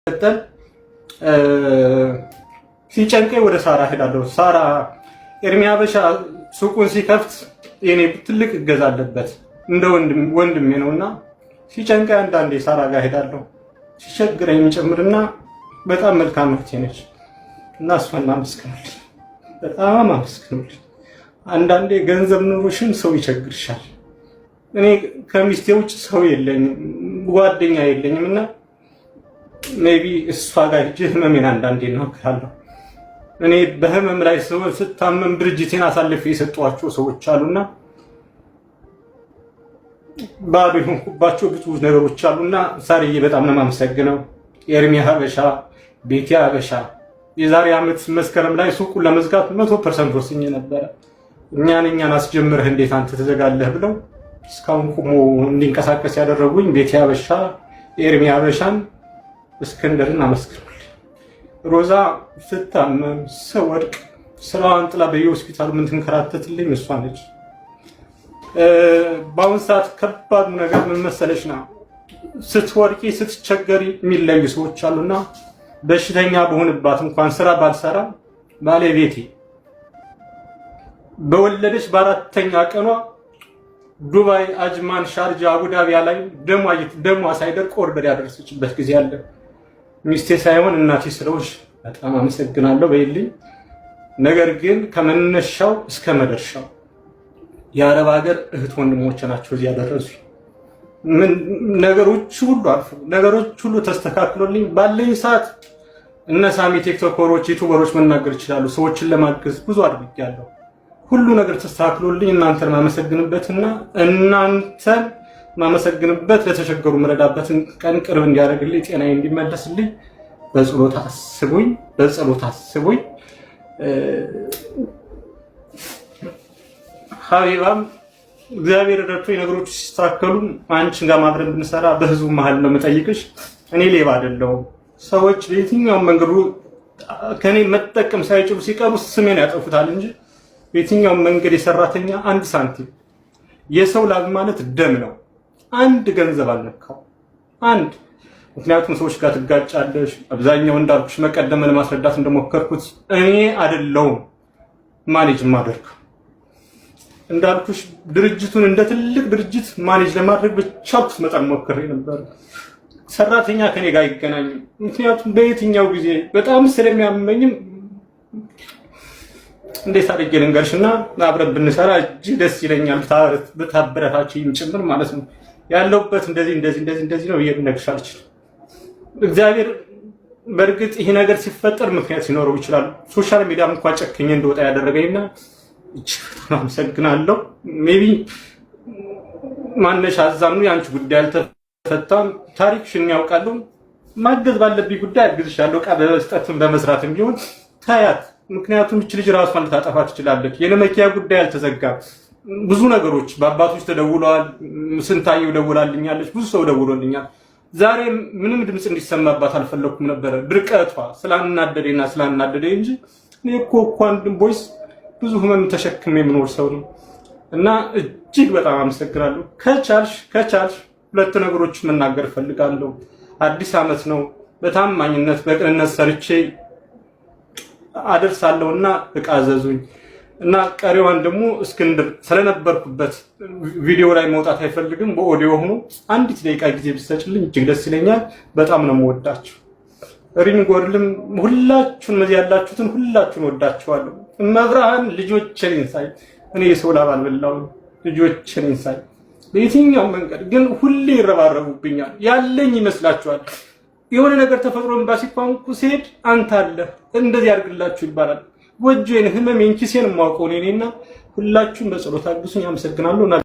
ቀጠል ሲጨንቀኝ ወደ ሳራ ሄዳለሁ። ሳራ ኤርሚ ሀበሻ ሱቁን ሲከፍት የኔ ትልቅ እገዛ አለበት እንደ ወንድሜ ነውና ሲጨንቀኝ አንዳንዴ ሳራ ጋር ሄዳለሁ። ሲቸግረኝ ጭምርና በጣም መልካም እህቴ ነች እና እሷን አመስግኑልኝ፣ በጣም አመስግኑልኝ። አንዳንዴ ገንዘብ ኑሮሽን ሰው ይቸግርሻል። እኔ ከሚስቴ ውጭ ሰው የለኝም፣ ጓደኛ የለኝም እና ሜቢ እሷ ጋር ሂጅ ህመሜን አንዳንዴ እናገራለሁ። እኔ በህመም ላይ ስታመም ድርጅቴን አሳልፌ የሰጧቸው ሰዎች አሉና ባዶ የሆንኩባቸው ብዙ ነገሮች አሉና ሳርዬ በጣም ነው የማመሰግነው። ኤርሚ ሀበሻ፣ ቤቲ ሀበሻ የዛሬ ዓመት መስከረም ላይ ሱቁን ለመዝጋት 100% ወስኜ ነበረ። እኛን አስጀምረህ እንዴት አንተ ትዘጋለህ ብለው እስካሁን ቁሞ እንዲንቀሳቀስ ያደረጉኝ ቤቲ ሀበሻ፣ ኤርሚ ሀበሻን፣ እስክንድርን አመስግኑልኝ። ሮዛ ስታመም ስወድቅ ስራዋን ጥላ በየሆስፒታሉ ምን ትንከራተትልኝ እሷ ነች። በአሁን ሰዓት ከባዱ ነገር ምን መሰለሽ ነው፣ ስትወድቂ ስትቸገሪ የሚለዩ ሰዎች አሉና በሽተኛ በሆንባት እንኳን ስራ ባልሰራ ባለቤቴ በወለደች በአራተኛ ቀኗ ዱባይ፣ አጅማን፣ ሻርጃ፣ አቡዳቢያ ላይ ደሟ ሳይደርቅ ኦርደር ያደረሰችበት ጊዜ አለ። ሚስቴ ሳይሆን እናቴ ስለሆንሽ በጣም አመሰግናለሁ በይልኝ። ነገር ግን ከመነሻው እስከ መደርሻው የአረብ ሀገር እህት ወንድሞቼ ናቸው እዚህ ያደረሱ። ነገሮች ሁሉ አልፎ ነገሮች ሁሉ ተስተካክሎልኝ ባለኝ ሰዓት እነ ሳሚ ቲክቶከሮች፣ ዩቲዩበሮች መናገር ይችላሉ። ሰዎችን ለማገዝ ብዙ አድርጌያለሁ። ሁሉ ነገር ተስተካክሎልኝ እናንተን ማመሰግንበትና እናንተን ማመሰግንበት ለተቸገሩ መረዳበትን ቀን ቅርብ እንዲያደርግልኝ ጤናዬ እንዲመለስልኝ በጸሎት አስቡኝ። ሀቢባም እግዚአብሔር ረድቶኝ ነገሮች ሲስተካከሉ አንቺን ጋር ማብረን ብንሰራ በህዝቡ መሀል ነው የምጠይቅሽ። እኔ ሌባ አይደለሁም። ሰዎች በየትኛውም መንገዱ ከኔ መጠቀም ሳይችሉ ሲቀሩ ስሜን ያጠፉታል እንጂ በየትኛውም መንገድ የሰራተኛ አንድ ሳንቲም የሰው ላብ ማለት ደም ነው። አንድ ገንዘብ አልነካው አንድ። ምክንያቱም ሰዎች ጋር ትጋጫለሽ። አብዛኛው እንዳልኩሽ መቀደም ለማስረዳት እንደሞከርኩት እኔ አይደለሁም ማኔጅ ማደርገው። እንዳልኩሽ ድርጅቱን እንደ ትልቅ ድርጅት ማኔጅ ለማድረግ በቻልኩት መጠን ሞክሬ ነበር። ሰራተኛ ከኔ ጋር አይገናኝም። ምክንያቱም በየትኛው ጊዜ በጣም ስለሚያመኝም እንዴት አድርጌ ልንገርሽና አብረን ብንሰራ እጅግ ደስ ይለኛል። ብታበረታችኝ ጭምር ማለት ነው። ያለውበት እንደዚህ ነው ብነግርሽ አልችልም። እግዚአብሔር በእርግጥ ይሄ ነገር ሲፈጠር ምክንያት ሲኖረው ይችላል። ሶሻል ሚዲያ እንኳን ጨክኜ እንደወጣ ያደረገኝና እጅግ በጣም አመሰግናለሁ። ሜቢ ማነሻ አዛኑ የአንቺ ጉዳይ አልተፈታም፣ ታሪክሽን ያውቃሉ። ማገዝ ባለብኝ ጉዳይ አግዝሻለሁ። ዕቃ በመስጠትም በመስራትም ቢሆን ታያት። ምክንያቱም እቺ ልጅ ራሷን ልታጠፋ ትችላለች። የነመኪያ ጉዳይ አልተዘጋም። ብዙ ነገሮች በአባቶች ተደውለዋል። ስንታየው ደውላልኛለች፣ ብዙ ሰው ደውሎልኛል። ዛሬ ምንም ድምፅ እንዲሰማባት አልፈለኩም ነበረ። ድርቀቷ ስላናደደኝ እንጂ እኔ እኮ ኳንድም ቦይስ ብዙ ህመም ተሸክሜ የምኖር ሰው ነው እና እጅግ በጣም አመሰግናለሁ። ከቻልሽ ሁለት ነገሮች መናገር ፈልጋለሁ። አዲስ ዓመት ነው። በታማኝነት በቅንነት ሰርቼ አደርሳለሁና ዕቃ አዘዙኝ እና ቀሪዋን ደግሞ እስክንድር ስለነበርኩበት ቪዲዮ ላይ መውጣት አይፈልግም። በኦዲዮ ሆኖ አንዲት ደቂቃ ጊዜ ብትሰጭልኝ እጅግ ደስ ይለኛል። በጣም ነው የምወዳችሁ። ሪንጎርልም ሁላችሁን መዚህ ያላችሁትን ሁላችሁን ወዳችኋለሁ። መብርሃን ልጆችን ኢንሳይ እኔ የሰው ላብ አልበላሁም። ልጆችን ኢንሳይ በየትኛው መንገድ ግን ሁሌ ይረባረቡብኛል። ያለኝ ይመስላችኋል። የሆነ ነገር ተፈጥሮ ኤምባሲ ቋንቁ ሲሄድ አንተ አለ እንደዚህ ያርግላችሁ ይባላል። ወጆዬን ህመሜን ኪሴን ማውቀው ነኝና ሁላችሁም በጸሎት አግዙኝ። አመሰግናለሁ።